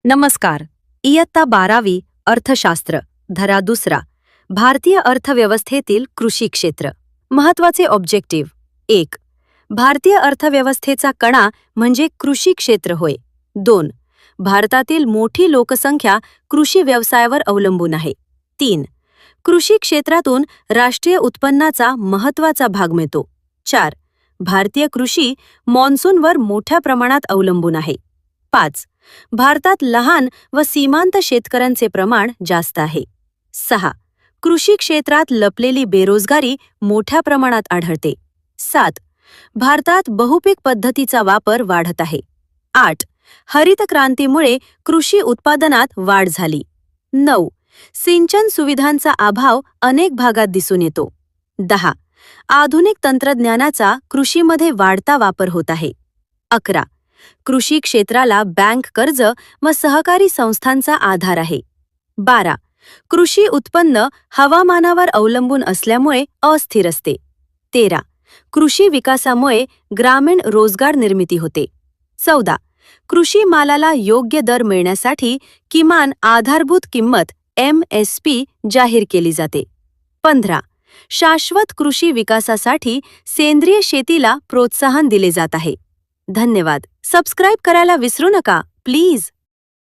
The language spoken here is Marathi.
नमस्कार. इयत्ता 12वी अर्थशास्त्र धडा 2 भारतीय अर्थव्यवस्थेतील कृषी क्षेत्र. महत्त्वाचे ऑब्जेक्टिव्ह. 1. भारतीय अर्थव्यवस्थेचा कणा म्हणजे कृषी क्षेत्र होय. 2. भारतातील मोठी लोकसंख्या कृषी व्यवसायावर अवलंबून आहे. 3. कृषी क्षेत्रातून राष्ट्रीय उत्पन्नाचा महत्त्वाचा भाग मिळतो. 4. भारतीय कृषी मॉन्सूनवर मोठ्या प्रमाणात अवलंबून आहे. 5. भारतात लहान व सीमांत शेतकऱ्यांचे प्रमाण जास्त आहे. 6. कृषी क्षेत्रात लपलेली बेरोजगारी मोठ्या प्रमाणात आढळते. 7. भारतात बहुपीक पद्धतीचा वापर वाढत आहे. 8. हरित क्रांतीमुळे कृषी उत्पादनात वाढ झाली. 9. सिंचन सुविधांचा अभाव अनेक भागात दिसून येतो. 10. आधुनिक तंत्रज्ञानाचा कृषीमध्ये वाढता वापर होत आहे. 11. कृषी क्षेत्राला बँक कर्ज व सहकारी संस्थांचा आधार आहे. 12. कृषी उत्पन्न हवामानावर अवलंबून असल्यामुळे अस्थिर असते. 13. कृषी विकासामुळे ग्रामीण रोजगार निर्मिती होते. 14. कृषी मालाला योग्य दर मिळण्यासाठी किमान आधारभूत किंमत MSP जाहीर केली जाते. 15. शाश्वत कृषी विकासासाठी सेंद्रिय शेतीला प्रोत्साहन दिले जात आहे. धन्यवाद. सबस्क्राईब करायला विसरू नका प्लीज.